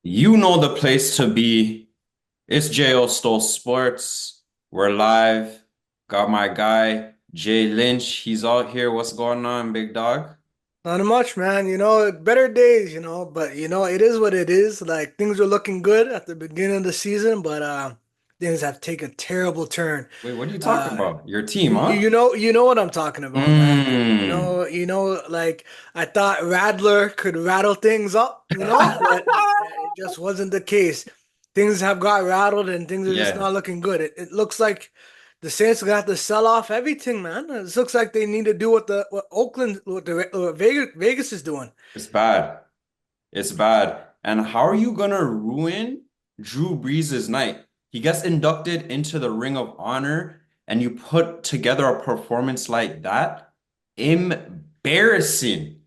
You know the place to be. It's Jayo Stole Sports. We're live. Got my guy, Jay Lynch. He's out here. What's going on, big dog? Not much, man. Better days, but it is what it is. Like things were looking good at the beginning of the season, but things have taken a terrible turn. Wait, what are you talking Uh about? Your team, you, huh? you know what I'm talking about, man. Mmm. Like I thought Rattler could rattle things up, but it just wasn't the case. Things have got rattled and things are just Yeah, not looking good. It looks like the Saints are gonna have to sell off everything, man. It looks like they need to do what Oakland, what Vegas is doing. it's bad. It's bad. And how are you gonna ruin Drew Brees' night? He gets inducted into the Ring of Honor, and you put together a performance like that? Embarrassing.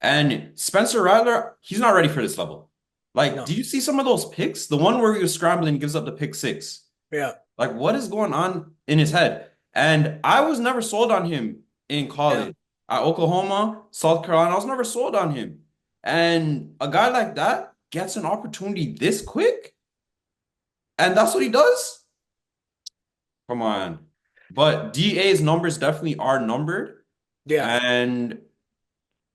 And Spencer Rattler, he's not ready for this level. Like, No, do you see some of those picks? The one where he was scrambling, gives up the pick six. yeah, Like, what is going on in his head? And I was never sold on him in yeah, college. At Oklahoma, South Carolina, I was never sold on him. And a guy like that gets an opportunity this quick, and that's what he does? Come on. But DA's numbers definitely are numbered. yeah. And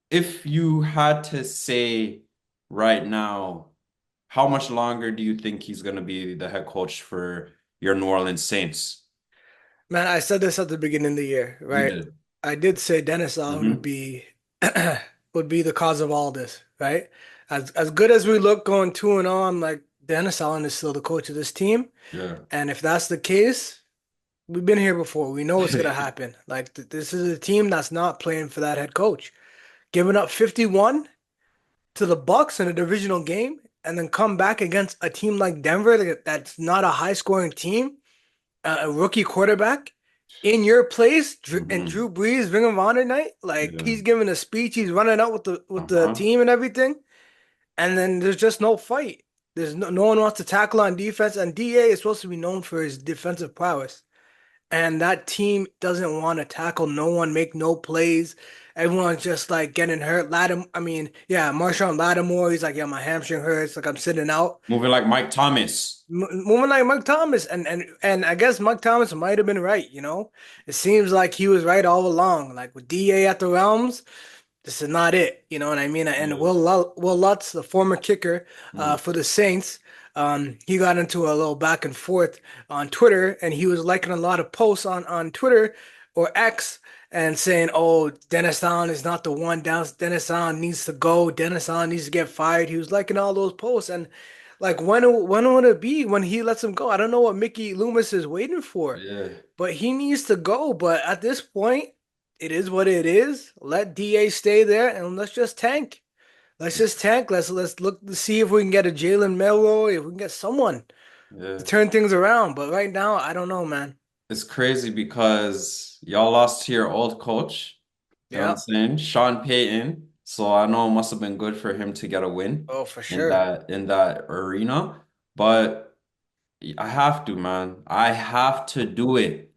if you had to say right now, how much longer do you think he's going to be the head coach for your New Orleans Saints? Man, I said this at the beginning of the year, You right? did. I did say Dennis Allen would Hmm. be would be the cause of all this, right? As good as we look going 2-0, I'm like Dennis Allen is still the coach of this team, Yeah. and if that's the case, we've been here before. We know what's gonna happen. Like this is a team that's not playing for that head coach, giving up 51 to the Bucks in a divisional game, and then come back against a team like Denver that's not a high scoring team, a rookie quarterback in your place, and Hmm. Drew Brees, Ring of Honor night, like Yeah. he's giving a speech, he's running out with the Uh-huh. team and everything, and then there's just no fight. No one wants to tackle on defense, and DA is supposed to be known for his defensive prowess. And that team doesn't want to tackle no one, make no plays. Everyone's just like getting hurt. Yeah, Marshawn Lattimore, he's like, yeah, my hamstring hurts, like I'm sitting out. Moving like Mike Thomas. Moving like Mike Thomas, and I guess Mike Thomas might have been right, It seems like he was right all along. Like with DA at the Realms, this is not it, you know what I mean? And Yeah. Will Lutz, the former kicker Mm. for the Saints, he got into a little back and forth on Twitter, and he was liking a lot of posts on Twitter or X and saying, "Oh, Dennis Allen is not the one. Down, Dennis Allen needs to go. Dennis Allen needs to get fired." He was liking all those posts, and like when would it be when he lets him go? I don't know what Mickey Loomis is waiting for, Yeah. but he needs to go. But at this point, it is what it is. Let DA stay there and let's just tank. Let's just tank. Let's look to see if we can get a Jalen Milroy, if we can get someone to Yeah. turn things around. But right now, I don't know, man. It's crazy because y'all lost to your old coach. You know what I'm Yeah. saying? Sean Payton. So I know it must have been good for him to get a win Oh, for in sure. that arena. But I have to, man. I have to do it.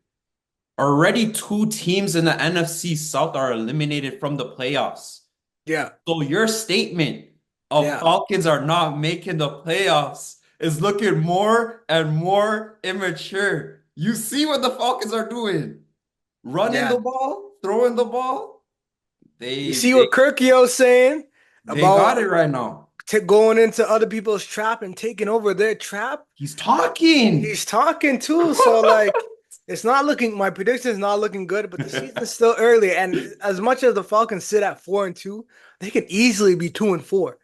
Already two teams in the NFC South are eliminated from the playoffs. Yeah. So your statement of Yeah. Falcons are not making the playoffs is looking more and more immature. You see what the Falcons are doing. Running Yeah. the ball, throwing the ball. You They see they what Kirkio's saying they got about it right now. going into other people's trap and taking over their trap? He's talking. He's talking too, so like it's not looking my prediction is not looking good, but the season's still early. And as much as the Falcons sit at 4-2, they could easily be 2-4.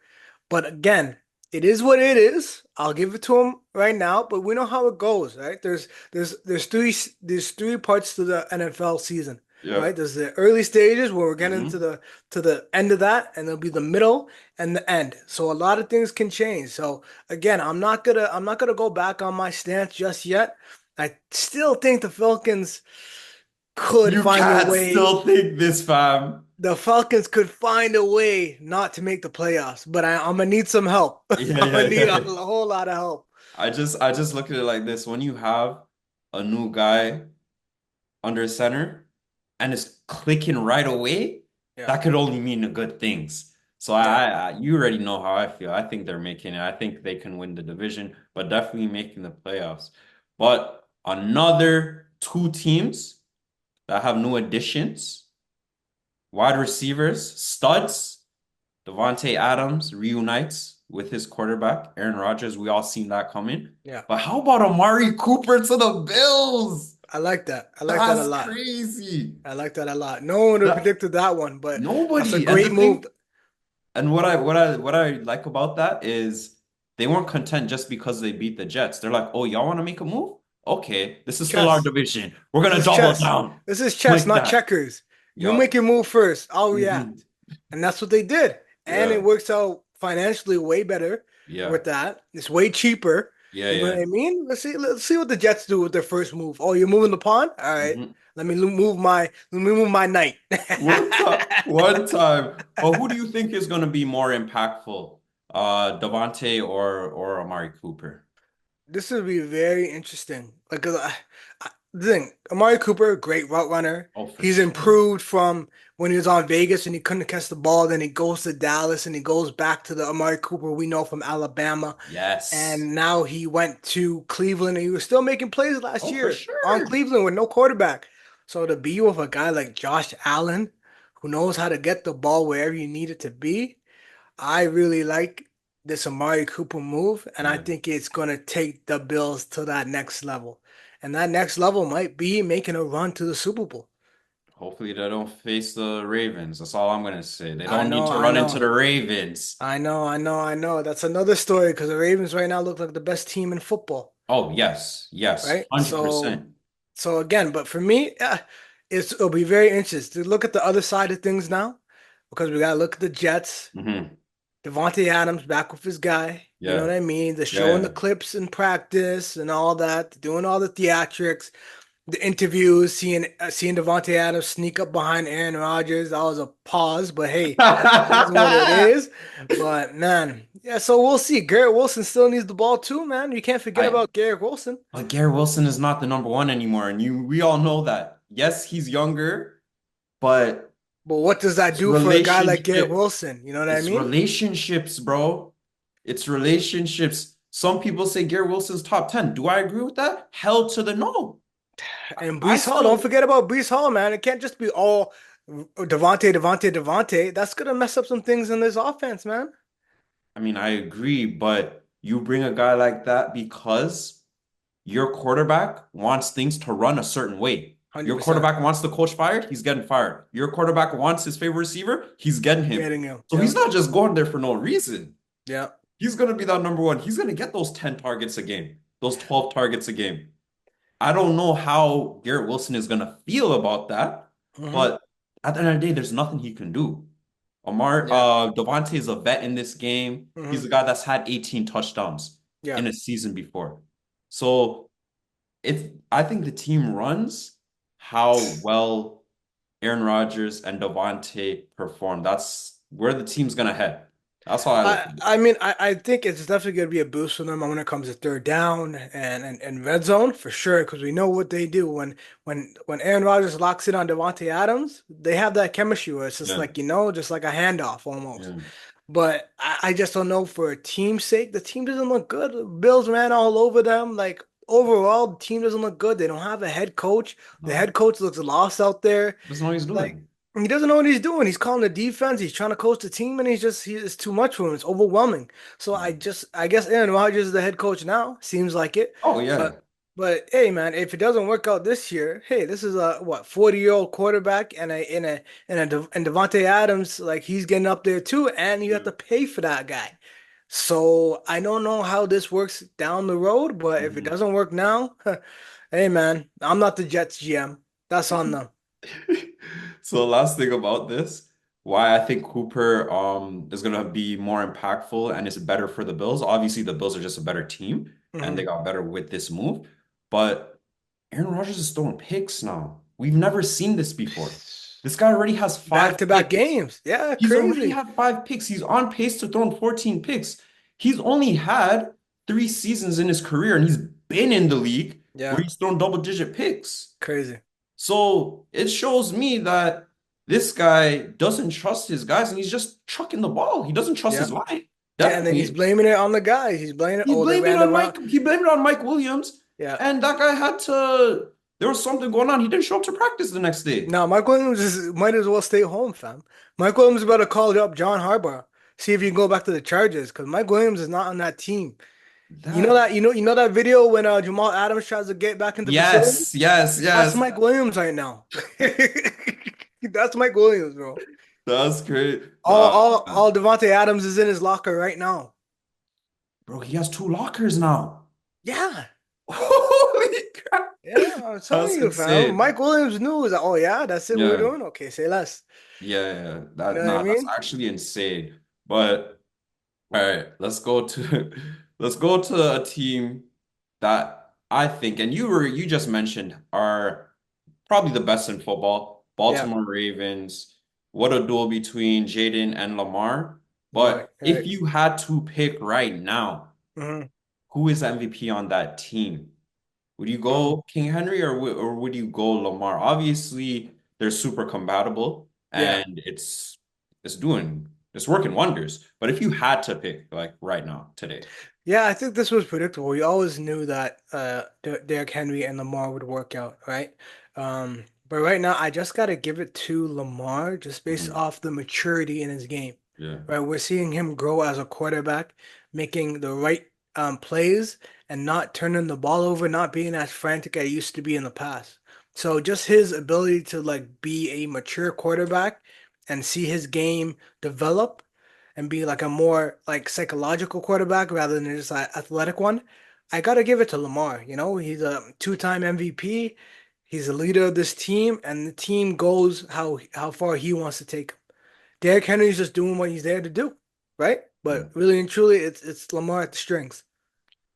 But again, it is what it is. I'll give it to them right now, but we know how it goes, right? There's three parts to the NFL season, right? Yep. There's the early stages where we're getting to Hmm. the end of that, and there'll be the middle and the end. So a lot of things can change. So again, I'm not gonna go back on my stance just yet. I still think the Falcons could You find a can't way. still think this, fam. The Falcons could find a way not to make the playoffs, but I'm gonna need some help. Yeah, I'm yeah, gonna need a yeah. whole lot of help. I just look at it like this. When you have a new guy under center and it's clicking right away, Yeah, that could only mean the good things. So Yeah. you already know how I feel. I think they're making it. I think they can win the division, but definitely making the playoffs. But another two teams that have new additions, wide receivers, studs. Davante Adams reunites with his quarterback, Aaron Rodgers. We all seen that coming. Yeah. But how about Amari Cooper to the Bills? I like that. I like that a That's lot. crazy. I like that a lot. No one would have That predicted that one, but that's a nobody. And the great move. thing, and what I like about that is they weren't content just because they beat the Jets. They're like, oh, y'all want to make a move? Okay, this is still our Chess. division. We're This gonna is double chess. down This is chess, like not that. checkers. You make Yup. your move first. I'll react. Mhm. And that's what they did. And it Yeah. works out financially way better Yeah. with that. It's way cheaper. Yeah. You know what Yeah. I mean? Let's see what the Jets do with their first move. Oh, you're moving the pawn? All right. Mhm. Let me move my knight. One time. But who do you think is going to be more impactful? Davante or Amari Cooper? This would be very interesting. Like, 'cause the thing, Amari Cooper, great route runner. Oh, for He's sure. improved from when he was on Vegas and he couldn't catch the ball. Then he goes to Dallas and he goes back to the Amari Cooper we know from Alabama. Yes. And now he went to Cleveland and he was still making plays last Oh, for year on sure. Cleveland with no quarterback. So to be with a guy like Josh Allen, who knows how to get the ball wherever you need it to be, I really like this Amari Cooper move, and I Yeah. think it's going to take the Bills to that next level. And that next level might be making a run to the Super Bowl. Hopefully they don't face the Ravens. That's all I'm gonna say. They I don't need know, to I run into know, the Ravens. I know. That's another story because the Ravens right now look like the best team in football, Oh, yes. Yes. right? So, 100%. so again, but for me, it'll be very interesting to look at the other side of things now because we got to look at the Jets. Hmm. Devontae Adams back with his guy. You know Yeah. what I mean? The Yeah. showing the Yeah. clips in practice and all that, doing all the theatrics, the interviews, seeing Devontae Adams sneak up behind Aaron Rodgers. That was a pause, but hey, it is what it is. But man, yeah. So we'll see. Garrett Wilson still needs the ball too, man. You can't forget I about Garrett Wilson. But Garrett Wilson is not the number one anymore, and we all know that. Yes, he's younger, but But what does that it's do for a guy like Garrett relationship. Wilson? You know what I It's mean? relationships, bro. It's relationships. Some people say Garrett Wilson's top 10. Do I agree with that? Hell to the no. And I Brees Hall, don't still, forget about Brees Hall, man. It can't just be all Devontae. That's gonna mess up some things in this offense, man. I mean, I agree, but you bring a guy like that because your quarterback wants things to run a certain way. Your 100%. quarterback wants the coach fired, he's getting fired. Your quarterback wants his favorite receiver, he's getting him. Getting him. So he's Yep. not just going there for no reason. Yep. He's going to be that number one. He's going to get those 10 targets a game, those 12 targets a game. I don't know how Garrett Wilson is going to feel about that, Hmm. but at the end of the day, there's nothing he can do. Yeah. Davante is a vet in this game. He's Hmm. a guy that's had 18 touchdowns Yeah. in a season before. So I think the team runs how well Aaron Rodgers and Davante perform. That's where the team's gonna head. That's how I look I at it. I mean I think it's definitely going to be a boost for them when it comes to third down and red zone for sure because we know what they do when Aaron Rodgers locks in on Devontae Adams, they have that chemistry where it's just Yeah, like just like a handoff almost. yeah. But I just don't know for a team's sake. The team doesn't look good. The Bills ran all over them. Like overall, the team doesn't look good. They don't have a head coach. The No, head coach looks lost out there. doesn't know what he's Like doing. he doesn't know what he's doing. He's calling the defense. He's trying to coach the team, and it's too much for him. It's overwhelming. So I guess Aaron Rodgers is the head coach now. Seems like it. Oh yeah. But hey, man, if it doesn't work out this year, hey, this is a what 40-year-old quarterback and Devontae Adams, like he's getting up there too, and you have to pay for that guy. So I don't know how this works down the road, but if it Mhm. doesn't work now, hey, man, I'm not the Jets GM. That's on them. So last thing about this, why I think Cooper is gonna be more impactful and it's better for the Bills. Obviously, the Bills are just a better team and they Hmm. got better with this move. But Aaron Rodgers is throwing picks now. We've never seen this before. This guy already has five Back-to-back picks. games. Yeah, He's already crazy. had five picks. He's on pace to throw 14 picks. He's only had 3 seasons in his career, and he's been in the league where Yeah, he's thrown double-digit picks. crazy. So it shows me that this guy doesn't trust his guys and he's just chucking the ball. He doesn't trust Yeah. his line. Yeah, and then he's Definitely. blaming it on the guys. He's blaming it. He Oh, they blamed it ran the on route. Mike. He blamed it on Mike Williams. Yeah. And that guy had to, there was something going on. He didn't show up to practice the next day. Now, Mike Williams might as well stay home, fam. Mike Williams about to call up John Harbaugh, see if he can go back to the Chargers, because Mike Williams is not on that team. You know That, that you know that video when Jamal Adams tries to get back into the facility? yes, yes, That's yes. Mike Williams right now. That's Mike Williams, bro. That's great. All Davante Adams is in his locker right now. Bro, he has two lockers now. Yeah. Holy crap. Yeah, I'm telling That's you, fam. insane. Mike Williams knew that, oh yeah, that's it, we're Yeah. doing? Okay, say less. Yeah. You know That what I nah, that's mean? actually insane. But all right, let's go to let's go to a team that I think, and you just mentioned are probably the best in football, Yeah. Baltimore Ravens. What a duel between Jaden and Lamar. Right, But if right. you had to pick right now, Hmm. who is MVP on that team? Would you Hmm. go King Henry or would you go Lamar? Obviously, they're super compatible Yeah. and it's working wonders. But if you had to pick like right now, today. Yeah, I think this was predictable. We always knew that Derrick Henry and Lamar would work out, right? But right now, I just got to give it to Lamar just based Mhm. off the maturity in his game, Yeah. right? We're seeing him grow as a quarterback, making the right plays and not turning the ball over, not being as frantic as he used to be in the past. So just his ability to like be a mature quarterback and see his game develop and be like a more like psychological quarterback rather than just an athletic one, I gotta give it to Lamar. You know, he's a two-time MVP. He's the leader of this team, and the team goes how far he wants to take them. Derrick Henry's just doing what he's there to do, right? Yeah. But really and truly, it's Lamar at the strings.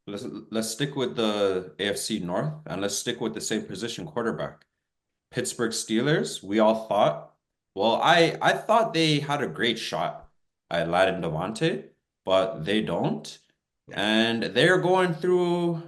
Let's stick with the AFC North and let's stick with the same position quarterback. Pittsburgh Steelers, we all thought, well, I thought they had a great shot at Ladin Davante, but they don't. Yeah, And they're going through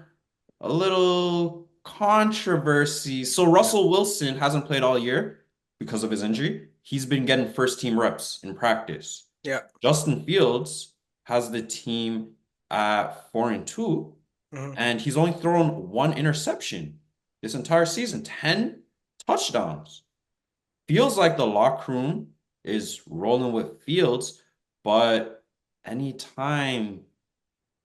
a little controversy. So yeah, Russell Wilson hasn't played all year because of his injury. He's been getting first team reps in practice. yeah. Justin Fields has the team at 4-2, Hmm. and he's only thrown one interception this entire season, 10 touchdowns. Feels like the locker room is rolling with Fields, but anytime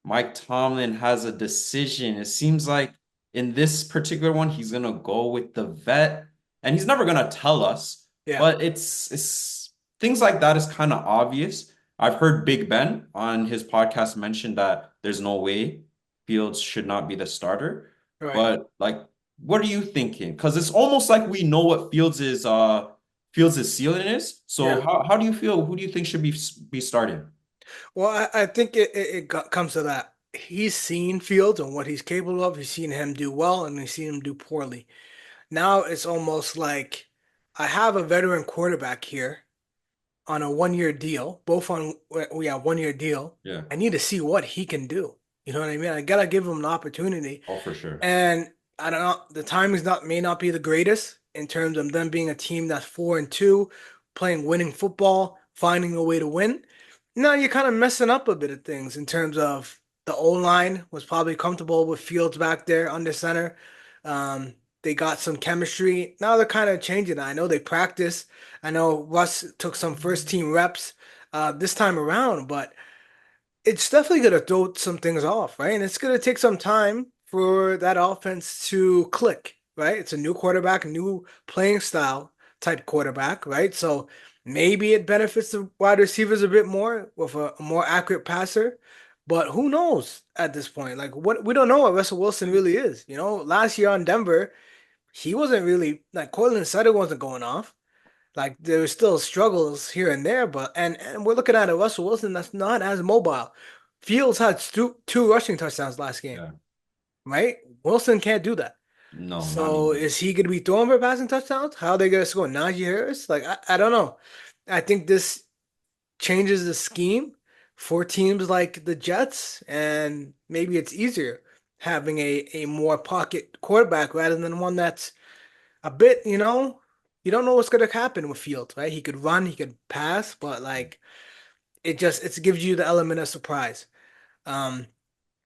Mike Tomlin has a decision, it seems like in this particular one, he's gonna go with the vet, and he's never gonna tell us, Yeah, but it's things like that is kind of obvious. I've heard Big Ben on his podcast mention that there's no way Fields should not be the starter. right. But like, what are you thinking? Because it's almost like we know what Fields' ceiling is. So Yeah. how do you feel? Who do you think should be starting? Well, I think comes to that. He's seen Fields and what he's capable of. He's seen him do well and he's seen him do poorly. Now it's almost like I have a veteran quarterback here on a 1 year deal, both on we have 1 year deal. Yeah. I need to see what he can do. You know what I mean? I gotta give him an opportunity. Oh, for sure. And I don't know, the timing's not may not be the greatest in terms of them being a team that's 4-2, playing winning football, finding a way to win. Now you're kind of messing up a bit of things in terms of the O line was probably comfortable with Fields back there under center. They got some chemistry. Now they're kind of changing. I know they practice. I know Russ took some first team reps this time around, but it's definitely going to throw some things off, right? And it's going to take some time for that offense to click, right? It's a new quarterback, a new playing style type quarterback, right? So maybe it benefits the wide receivers a bit more with a more accurate passer. But who knows at this point? Like what we don't know what Russell Wilson really is. You know, last year on Denver, he wasn't really like Cortland Sutton wasn't going off. Like there were still struggles here and there, but and we're looking at a Russell Wilson that's not as mobile. Fields had two rushing touchdowns last game, Yeah. right? Wilson can't do that. No, not So anymore. is he going to be throwing for passing touchdowns? How are they going to score? Najee Harris? Like I don't know. I think this changes the scheme for teams like the Jets, and maybe it's easier having a more pocket quarterback rather than one that's a bit, you know. you don't know what's gonna happen with Fields, right? He could run, he could pass, but like it gives you the element of surprise. Um,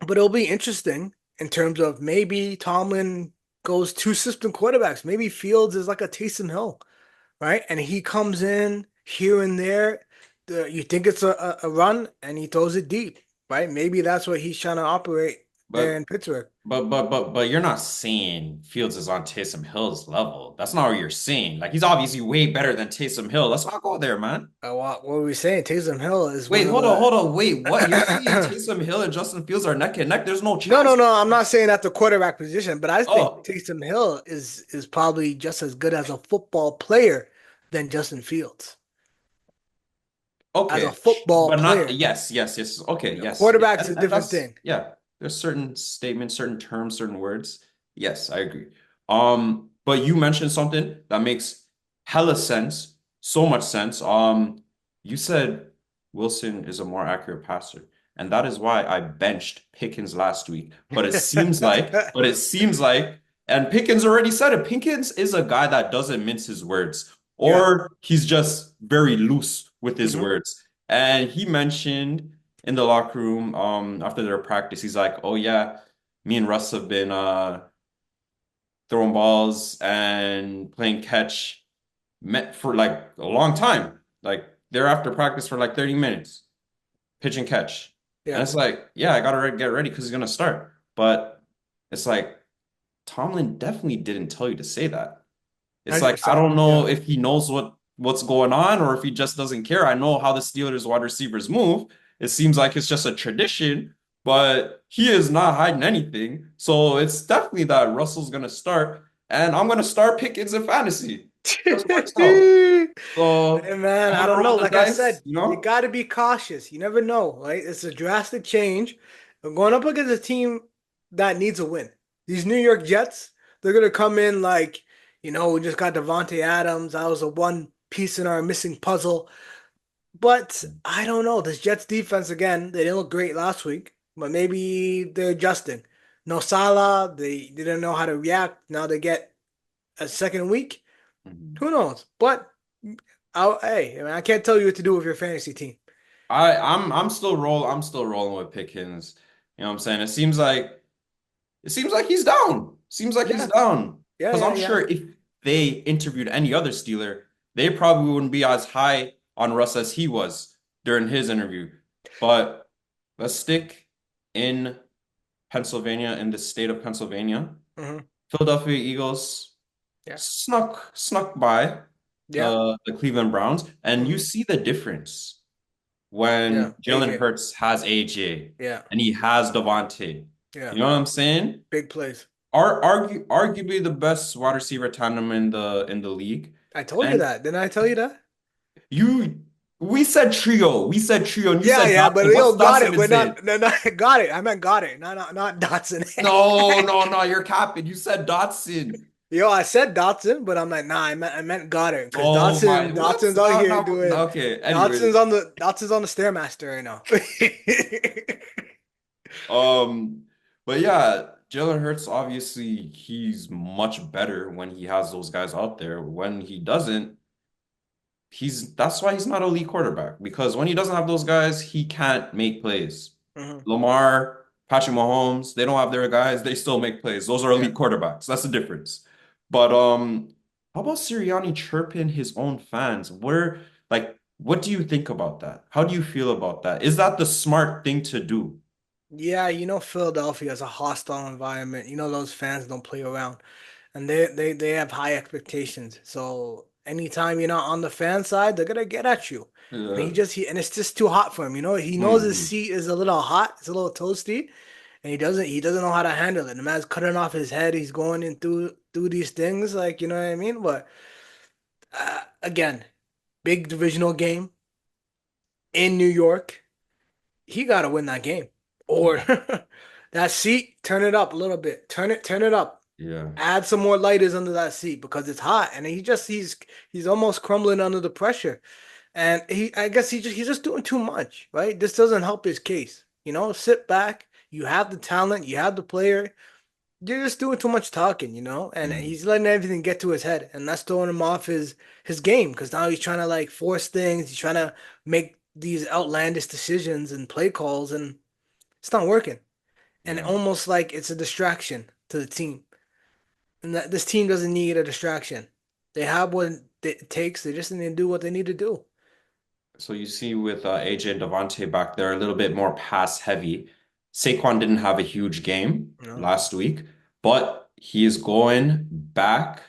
but it'll be interesting in terms of maybe Tomlin goes two system quarterbacks. Maybe Fields is like a Taysom Hill, right? And he comes in here and there. You think it's a run, and he throws it deep, right? Maybe that's what he's trying to operate there But in Pittsburgh. but you're not saying Fields is on Taysom Hill's level. That's not what you're saying. Like he's obviously way better than Taysom Hill. Let's not go there, man. What were we saying? Taysom Hill is Wait, one of the hold on. Wait, what? You're saying Taysom Hill and Justin Fields are neck and neck? There's no No, no, chance. no. I'm not saying at the quarterback position, but I think Oh, Taysom Hill is probably just as good as a football player than Justin Fields as a okay. football But not, player. yes. Okay, You know, yes. Yeah. quarterback's a And different that's, thing. yeah. There's certain statements, certain terms, certain words. Yes, I agree. But you mentioned something that makes hella sense, so much sense. You said Wilson is a more accurate passer, and that is why I benched Pickens last week. But it seems like, and Pickens already said it. Pickens is a guy that doesn't mince his words, Yeah. or he's just very loose with his Hmm. words. And he mentioned in the locker room, after their practice, he's like, "Oh yeah, me and Russ have been throwing balls and playing catch met for like a long time. Like they're after practice for like 30 minutes, pitch and catch." And Yeah. it's like, yeah, I gotta get ready because he's gonna start. But it's like Tomlin definitely didn't tell you to say that. It's like I 100%. don't Yeah. know if he knows what's going on or if he just doesn't care. I know how the Steelers wide receivers move. It seems like it's just a tradition, but he is not hiding anything. So it's definitely that Russell's gonna start, and I'm gonna start Pickens in fantasy. Just works out. Hey So man, I'm I gonna don't know. roll the Like I dice, said, you got to be cautious. You never know, right? It's a drastic change. We're going up against a team that needs a win. These New York Jets, they're gonna come in like, we just got Davante Adams. That was the one piece in our missing puzzle. But I don't know. This Jets defense again, they didn't look great last week, but maybe they're adjusting. No Salah, they didn't know how to react. Now they get a second week. Mhm. Who knows? But hey, I mean, I can't tell you what to do with your fantasy team. I'm still rolling with Pickens. You know what I'm saying? It seems like he's down. Seems like he's Yeah, down. yeah, Because yeah, I'm yeah. sure if they interviewed any other Steeler, they probably wouldn't be as high on Russ as he was during his interview. But let's stick in Pennsylvania, in the state of Pennsylvania. Hmm. Philadelphia Eagles Yeah, snuck by yeah. the Cleveland Browns, and you Hmm. see the difference Yeah. when Jalen AJ. Hurts has AJ Yeah, and he has Davante. yeah. You know what I'm saying? Big plays. Arguably the best wide receiver tandem in the league. I told you And that. Didn't I tell you that? you we said trio. We said trio and you Yeah, said yeah, but Dotson. yo, What's got Dotson it. been We're saying? not, no, no, got it. I meant got it. Not Dotson. No, you're capping. You said Dotson. Yo, I said Dotson, but I'm like, nah, I meant Goddard because Oh my, what? Dotson's out here doing Okay. Anyways, Dotson's on the Stairmaster right now. um, but yeah, Jalen Hurts obviously he's much better when he has those guys out there. When he doesn't, that's why he's not a elite quarterback because when he doesn't have those guys, he can't make plays. Hmm. Lamar, Patrick Mahomes, they don't have their guys, they still make plays. Those are Yeah. elite quarterbacks. That's the difference. But how about Sirianni chirping his own fans? What do you think about that? How do you feel about that? Is that the smart thing to do? Yeah, Philadelphia is a hostile environment. Those fans don't play around. And they have high expectations. So anytime you're not on the fan side, they're gonna get at you. And Yeah. and it's just too hot for him. He knows his Mhm. seat is a little hot, it's a little toasty, and he doesn't know how to handle it. The man's cutting off his head, he's going in through these things, like you know what I mean? But again, big divisional game in New York. He gotta win that game. Or Mhm. that seat, turn it up a little bit. Turn it up. Yeah. Add some more lighters under that seat because it's hot and he's almost crumbling under the pressure. And I guess he's just doing too much, right? This doesn't help his case. Sit back. You have the talent, you have the player. you're just doing too much talking, and Mm, he's letting everything get to his head, and that's throwing him off his game because now he's trying to like force things. He's trying to make these outlandish decisions and play calls, and it's not working. And yeah. almost like it's a distraction to the team, and that this team doesn't need a distraction. They have what it takes. They just need to do what they need to do. So you see with AJ and Davante back there a little bit more pass heavy. Saquon didn't have a huge game You know? last week, but he is going back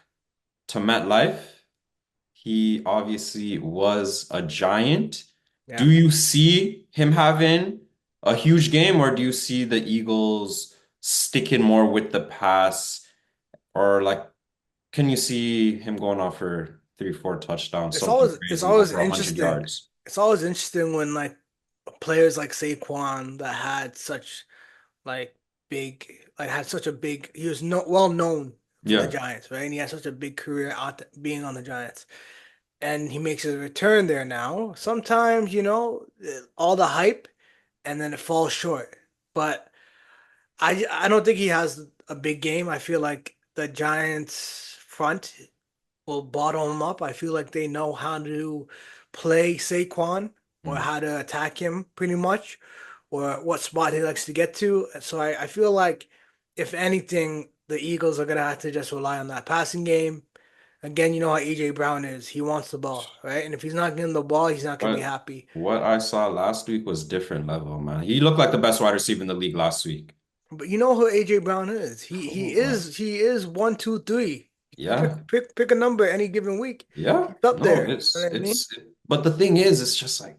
to MetLife. He obviously was a giant. Do Yeah. you see him having a huge game, or do you see the Eagles sticking more with the pass? Or like, can you see him going off for three, four touchdowns, It's something always it's crazy, always over 100 interesting. yards? It's always interesting when like players like Saquon that had such like had such a big he was no well known for the Yeah. Giants, right? And he had such a big career being on the Giants. And he makes his return there now. Sometimes, all the hype and then it falls short. But I don't think he has a big game. I feel like the Giants front will bottle him up. I feel like they know how to play Saquon or Mm. how to attack him pretty much, or what spot he likes to get to. So I feel like if anything, the Eagles are gonna have to just rely on that passing game. Again, you know how AJ Brown is. He wants the ball, right? And if he's not getting the ball, he's not gonna be But happy. what I saw last week was different level, man. He looked like the best wide receiver in the league last week. But you know who AJ Brown is. He Come he on, man. is he is 1, 2, 3. Yeah. Pick a number any given week. Yeah. He's up No, there. You know what I mean? but the thing is, it's just like,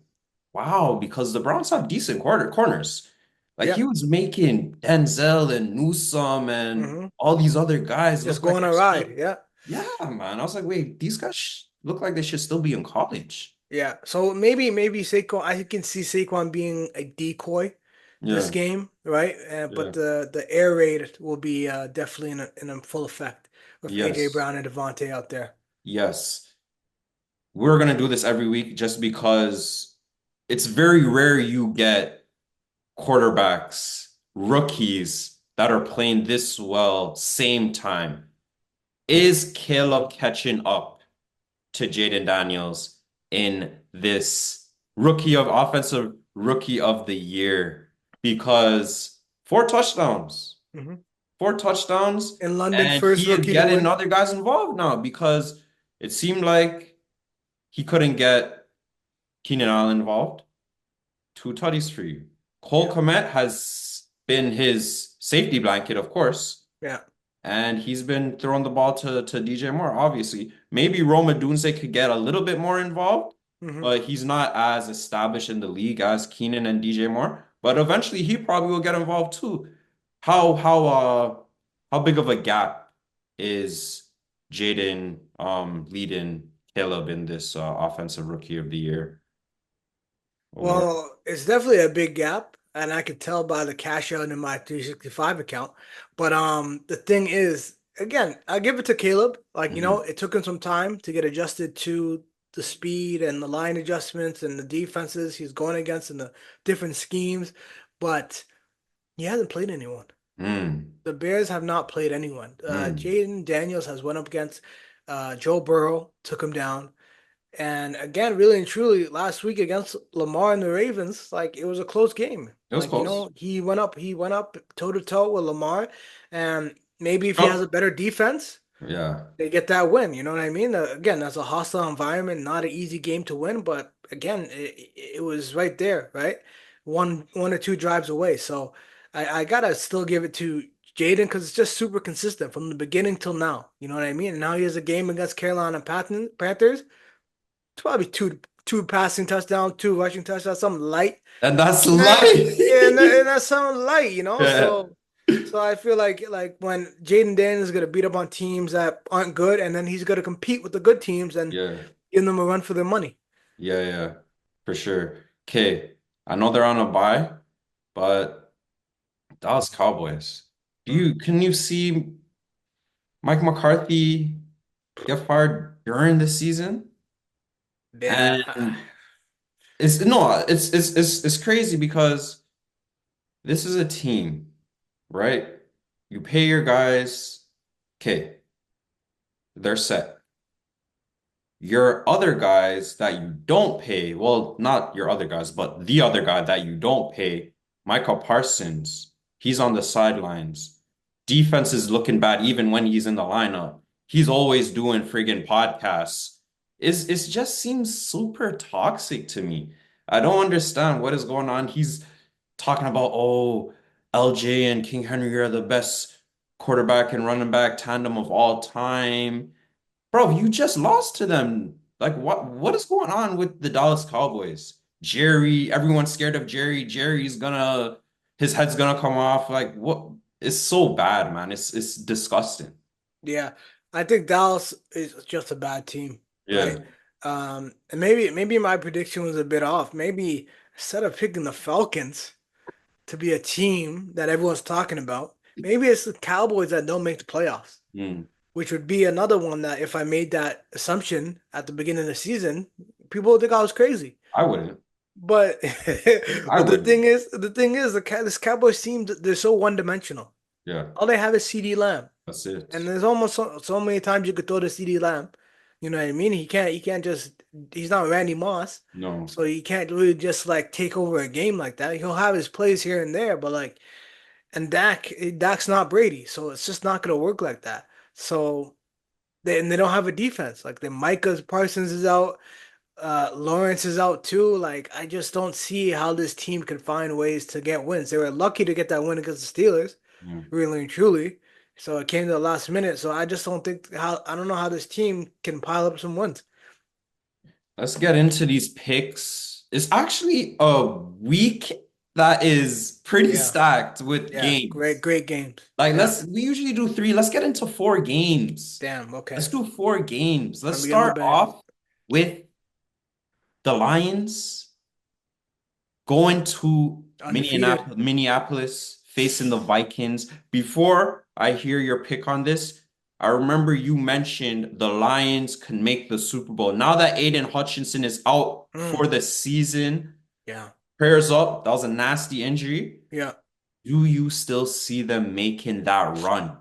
wow, because the Browns have decent corners. Like Yeah. he was making Denzel and Newsome and hmm all these other guys Just look go like on they're a ride. still, Yeah. yeah, man. I was like, wait, these guys look like they should still be in college. Yeah. So maybe Saquon. I can see Saquon being a decoy this Yeah. game, right? But Yeah. the air raid will be definitely in a full effect with AJ Yes. Brown and Davante out there. Yes. We're gonna do this every week just because it's very rare you get quarterbacks, rookies that are playing this well same time. Is Caleb catching up to Jaden Daniels in this offensive rookie of the year? Because four touchdowns, hmm four touchdowns, In London, and first he is rookie to getting win. other guys involved now because it seemed like he couldn't get Keenan Allen involved. Two tutties for you. Cole Yeah. Kmet has been his safety blanket, of course, Yeah. and he's been throwing the ball to DJ Moore, obviously. Maybe Roma Dunze could get a little bit more involved, hmm but he's not as established in the league as Keenan and DJ Moore. But eventually he probably will get involved too. How big of a gap is Jaden leading Caleb in this offensive rookie of the year award? Well, it's definitely a big gap, and I could tell by the cash out in my 365 account. But the thing is, again, I give it to Caleb. Like, Mhm. it took him some time to get adjusted to the speed and the line adjustments and the defenses he's going against and the different schemes, but he hasn't played anyone. Mm, The Bears have not played anyone. mm. Jaden Daniels has went up against Joe Burrow, took him down. And again, really and truly, last week against Lamar and the Ravens, like it was a close game. It was Like, close. he went up toe to toe with Lamar. And maybe if he has a Oh, better defense, yeah, they get that win. You know what I mean? Again, that's a hostile environment, not an easy game to win, but again, it was right there, right? One or two drives away. So I gotta still give it to Jaden because it's just super consistent from the beginning till now. You know what I mean? And now he has a game against Carolina Panthers. It's probably two passing touchdowns, two rushing touchdowns, something light. and that's Nah, life. yeah, and that's something light, Yeah, So I feel like when Jaden Daniels is gonna beat up on teams that aren't good, and then he's gonna compete with the good teams and yeah, give them a run for their money. yeah, for sure. Okay, I know they're on a bye, but Dallas Cowboys. Mm. Can you see Mike McCarthy get fired during the season? Yeah, And it's no, it's crazy because this is a team, right? You pay your guys, okay, they're set. Your other guys that you don't pay, well, not your other guys, but the other guy that you don't pay, Michael Parsons, he's on the sidelines. Defense is looking bad even when he's in the lineup. He's always doing friggin' podcasts. It just seems super toxic to me. I don't understand what is going on. He's talking about, oh, LJ and King Henry are the best quarterback and running back tandem of all time. Bro, you just lost to them. Like what is going on with the Dallas Cowboys? Jerry, everyone's scared of Jerry. Jerry's gonna his head's gonna come off. Like what? It's so bad, man. It's disgusting. Yeah, I think Dallas is just a bad team, right? Yeah. And maybe my prediction was a bit off. Maybe instead of picking the Falcons to be a team that everyone's talking about, maybe it's the Cowboys that don't make the playoffs, Mm, which would be another one that if I made that assumption at the beginning of the season, people would think I was crazy. I wouldn't. But I but wouldn't. the thing is, this Cowboys team, they're so one-dimensional. Yeah, All they have is CD Lamb. that's it. And there's almost so many times you could throw to CD Lamb. You know what I mean? He can't just he's not Randy Moss. No. So he can't really just like take over a game like that. He'll have his plays here and there, but like and Dak's not Brady, so it's just not gonna work like that. So they don't have a defense. Like the Micah Parsons is out, Lawrence is out too. Like I just don't see how this team can find ways to get wins. They were lucky to get that win against the Steelers, Yeah. really and truly. So it came to the last minute. So I just don't think how I don't know how this team can pile up some wins. Let's get into these picks. It's actually a week that is pretty Yeah, stacked with yeah, great, games. great games. Like Yeah, we usually do three. Let's get into four games. damn. Let's Okay, do four games. let Let's me get in the start bag. off with the Lions going to Undefeated. Minneapolis, facing the Vikings. Before I hear your pick on this, I remember you mentioned the Lions can make the Super Bowl. Now that Aiden Hutchinson is out Mm, for the season, yeah, prayers up. That was a nasty injury. yeah. Do you still see them making that run?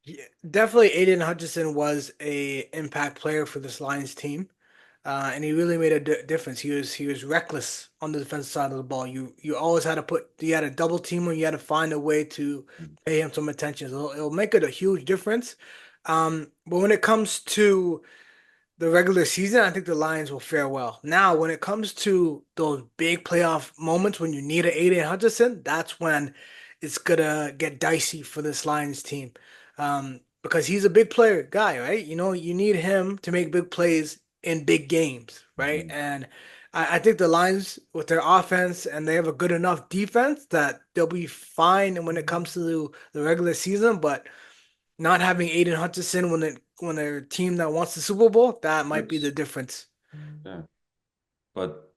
Yeah, definitely Aiden Hutchinson was a impact player for this Lions team. And he really made a difference. He was reckless on the defensive side of the ball. You always had to you had to double team him. You had to find a way to pay him some attention. So it'll make it a huge difference. But when it comes to the regular season, I think the Lions will fare well. Now, when it comes to those big playoff moments when you need an Aiden Hutchinson, that's when it's gonna get dicey for this Lions team. Because he's a big player guy, right? You know, you need him to make big plays in big games, right? Mhm. And I think the Lions, with their offense and they have a good enough defense that they'll be fine when it comes to the regular season, but not having Aiden Hutchinson when they're a team that wants the Super Bowl, that might be Yes. the difference. Yeah. But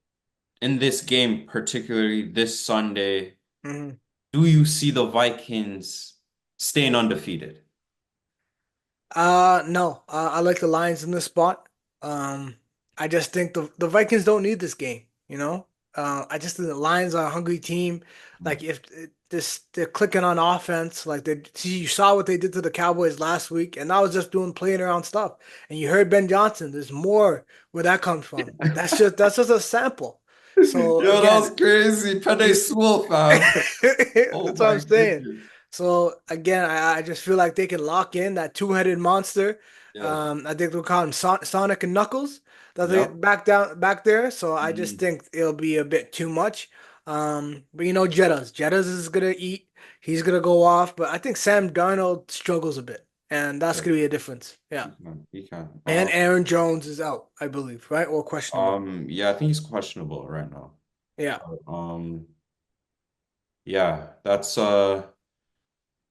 in this game, particularly this Sunday, Mhm. do you see the Vikings staying undefeated? No, I like the Lions in this spot. Um, I just think the Vikings don't need this game, you know? I just think the Lions are a hungry team. Like if this they're clicking on offense, like they see you saw what they did to the Cowboys last week, and that was just doing playing around stuff. And you heard Ben Johnson, there's more where that comes from. That's just a sample. So Yo, that was again, crazy. Penny you Sewell, fam. Oh That's what my I'm saying. goodness. So again, I just feel like they can lock in that two-headed monster. Yeah. I think they'll call him Sonic and Knuckles. That they Yep. back there. So I just Mhm. think it'll be a bit too much. But you know, Jettas is gonna eat. He's gonna go off. But I think Sam Darnold struggles a bit, and that's Yeah, gonna be a difference. Yeah. he can. He can. And Aaron Jones is out, I believe, right? Or questionable. Yeah, I think he's questionable right now. Yeah. Yeah, that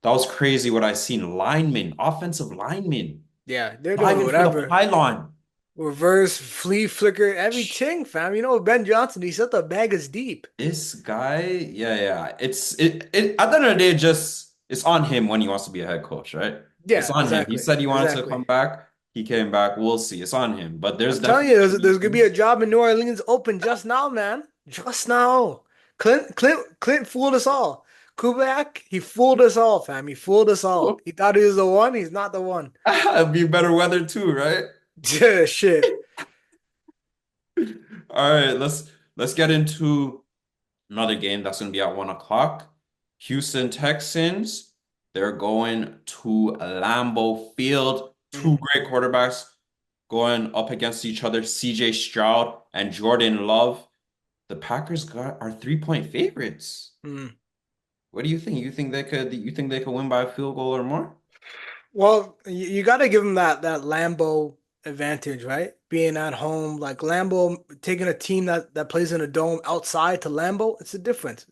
was crazy what I seen. Linemen, offensive linemen, Yeah, they're doing diving for the whatever. pylon. Reverse, flea flicker, everything, fam. You know, Ben Johnson, he said the bag is deep. This guy, yeah, yeah. It at the end of the day, just it's on him when he wants to be a head coach, right? It's Yeah, on him. He exactly. said he wanted to Exactly. come back. He came back. We'll see. It's on him. But there's I'm telling you, definitely there's gonna be a solutions. job in New Orleans open just now, man. Just now. Clint fooled us all. Kubiak, he fooled us all, fam. He fooled us all. He thought he was the one. He's not the one. It'd be better weather too, right? Shit. All right, let's get into another game that's gonna be at 1 o'clock. Houston Texans, they're going to Lambeau Field. Two Mm, great quarterbacks going up against each other, CJ Stroud and Jordan Love. The Packers got are 3-point favorites. mm. What do you think? You think they could win by a field goal or more? Well, you got to give him that Lambo advantage, right? Being at home, like Lambo, taking a team that plays in a dome outside to Lambo, it's a difference,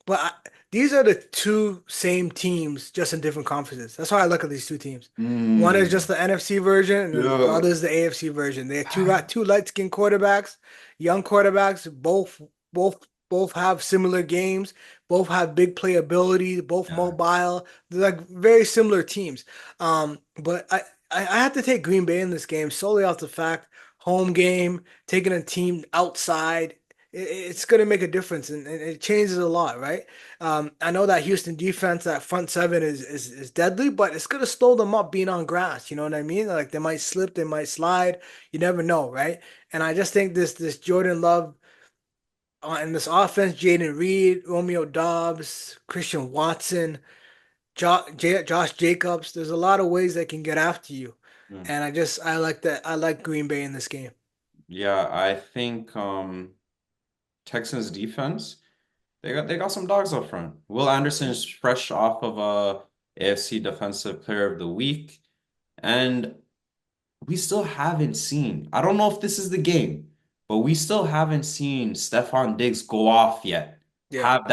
but these are the two same teams, just in different conferences. That's how I look at these two teams. One is just Mm, the NFC version, and then the yeah. other is the AFC version. They got two light-skinned quarterbacks, young quarterbacks, both both have similar games, both have big playability, both Yeah. mobile. They're like very similar teams. But I have to take Green Bay in this game solely off the fact home game, taking a team outside, it's going to make a difference and it changes a lot, right? I know that Houston defense, that front seven is deadly, but it's going to slow them up being on grass. You know what I mean? Like they might slip, they might slide. You never know, right? And I just think this Jordan Love in this offense, Jaden Reed, Romeo Dobbs, Christian Watson. Josh Jacobs. There's a lot of ways they can get after you, Mm. and I like that. I like Green Bay in this game. Yeah, I think Texans defense, they got some dogs up front. Will Anderson is fresh off of AFC Defensive Player of the Week, and we still haven't seen. I don't know if this is the game, but we still haven't seen Stephon Diggs go off yet. Yeah, Have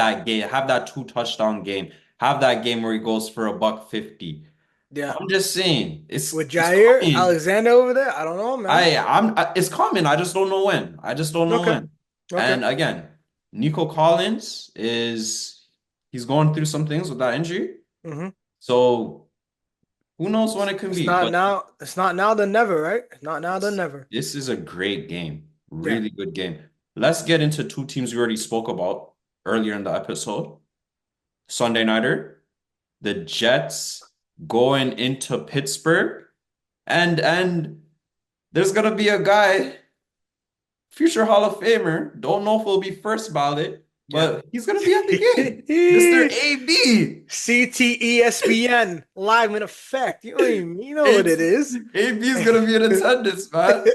that two touchdown game, have that game where he goes for a buck 50. yeah. I'm just saying, With it's Jair coming. Alexander over there, I don't know, man. It's coming. I just don't know when. I just don't know Okay, when. okay. And again, Nico Collins he's going through some things with that injury. hmm So who knows when it can It's be? not But now. It's not now than never, right? It's not now than never. this is a great game. Yeah. Really good game. Let's get into two teams we already spoke about earlier in the episode. Sunday nighter, the Jets going into Pittsburgh. And there's gonna be a guy, future Hall of Famer. Don't know if he'll be first ballot, Yeah. but he's gonna be at the game. Mr. AB. CTESPN live in effect. You know what it is. AB is gonna be in attendance, man.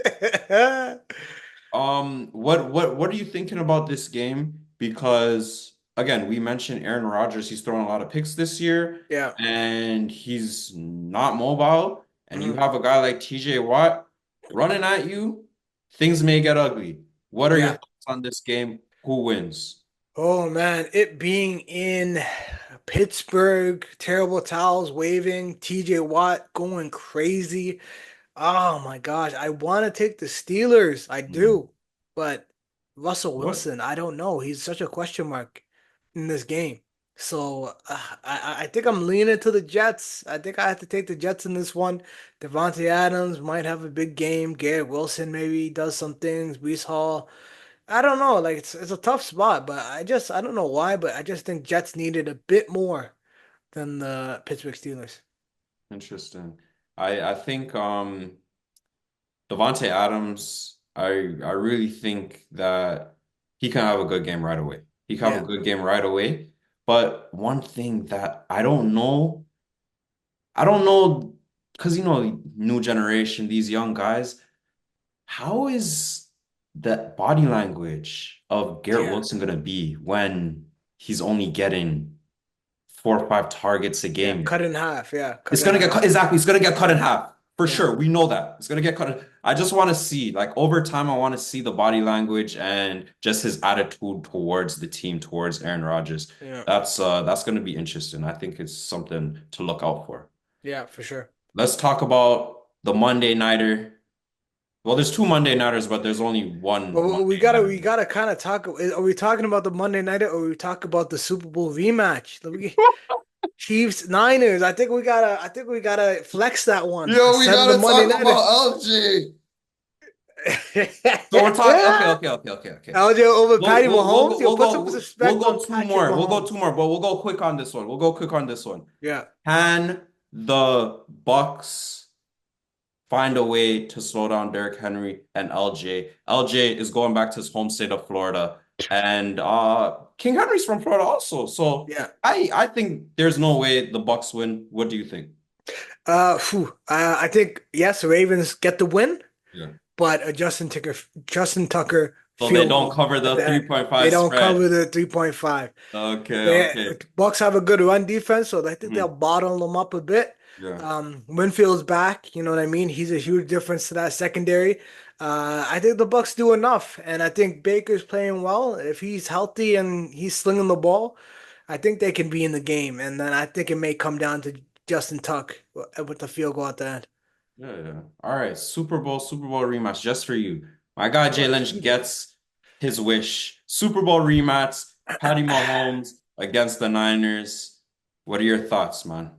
What are you thinking about this game? Because again, we mentioned Aaron Rodgers, he's throwing a lot of picks this year, Yeah. and he's not mobile. And you Mhm. have a guy like TJ Watt running at you, things may get ugly. What are your Yeah. thoughts on this game? Who wins? Oh man, it being in Pittsburgh, terrible towels waving, TJ Watt going crazy. Oh my gosh, I want to take the Steelers. I Hmm. do. But Russell What? Wilson, I don't know. He's such a question mark in this game. So I think I'm leaning to the Jets. I think I have to take the Jets in this one. Davante Adams might have a big game. Garrett Wilson maybe does some things. Brees Hall. I don't know. Like it's a tough spot, but I don't know why, but I just think Jets needed a bit more than the Pittsburgh Steelers. Interesting. I think Davante Adams, I really think that he can have a good game right away. He can have Yeah. a good game right away. But one thing that I don't know, because new generation, these young guys, how is the body language of Garrett Yeah. Wilson gonna be when he's only getting 4 or 5 targets a Yeah. game? Cut in half. Yeah. It's Cut in gonna get cut. half. Exactly. It's gonna get cut in half for Yeah. sure. We know that. It's gonna get cut. I just want to see, like, over time, I want to see the body language and just his attitude towards the team, towards Aaron Rodgers. Yeah. That's gonna be interesting. I think it's something to look out for. Yeah, for sure. Let's talk about the Monday nighter. Well, there's two Monday nighters, but there's only one Well, we Monday gotta nighter. we gotta kind of talk. Are we talking about the Monday night or are we talk about the Super Bowl rematch? Chiefs Niners. I think we gotta flex that one Yo, we instead of the gotta Monday talk nighter. about LG. So we're talking. Okay, okay, okay, okay, okay. LJ over We'll Patty we'll we'll Mahomes. go Yo, we'll put some go we'll respect go on two Patrick more. We'll go Mahomes. two more, but we'll go quick on this one. We'll go quick on this one. Yeah. Can the Bucks find a way to slow down Derrick Henry and LJ? LJ is going back to his home state of Florida, and King Henry's from Florida also. So Yeah. I think there's no way the Bucks win. What do you think? I think yes, Ravens get the win, Yeah. but Justin Tucker So they field don't goal cover at the the end. They 3.5 don't spread. cover the 3.5. Okay, They okay. Bucks have a good run defense, so I think they'll Mhm. bottle them up a bit. Yeah. Winfield's back, you know what I mean? He's a huge difference to that secondary. I think the Bucks do enough, and I think Baker's playing well. If he's healthy and he's slinging the ball, I think they can be in the game. And then I think it may come down to Justin Tuck with the field goal at the end. Yeah, yeah. All right. Super Bowl rematch just for you. My Of guy Jay course. Lynch gets his wish. Super Bowl rematch. Patty Mahomes against the Niners. What are your thoughts, man?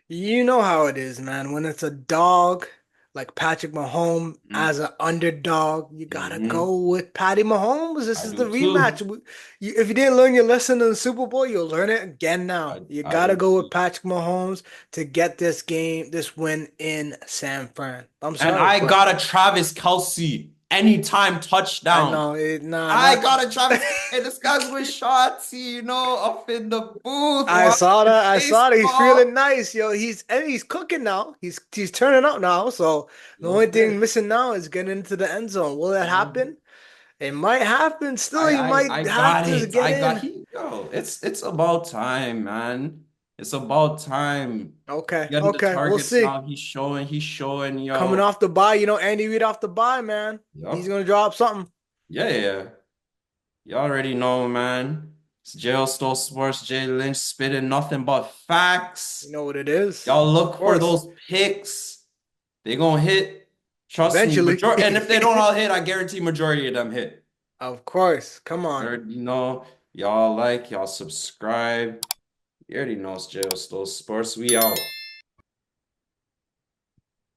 You know how it is, man. When it's a dog like Patrick Mahomes Mm-hmm. as an underdog, you gotta Mm-hmm. go with Patty Mahomes. This I is the do rematch. too. If you didn't learn your lesson in the Super Bowl, you'll learn it again now. You I gotta do go too. with Patrick Mahomes to get this game, this win in San Fran. I'm And sorry, I but got a Travis Kelce anytime I touchdown. know nah, I not. got a Travis. Hey, this guy's with Shotzi, up in the booth I saw watching that. I saw that. He's feeling baseball. nice, yo. He's cooking now. He's turning up now. So the Little only thing bit. missing now is getting into the end zone. Will that Little bit. happen? It might happen. Still, he I might have got to it. get in. It's about time, man. It's about time. Okay, Getting the okay. We'll targets see. now. He's showing, Coming yo. off the bye, Andy Reid off the bye, man. He's Yup. gonna drop something. Yeah, yeah, yeah. You already know, man. It's Jayo Stole Sports, Jay Lynch spitting nothing but You facts. know what it is. Y'all Of look for course. those picks. They gonna hit. Trust me. Eventually. And if they don't all hit, I guarantee majority of them hit. Of course. Come on. You know, y'all subscribe. You already know it's Jail Stole Sports. We out.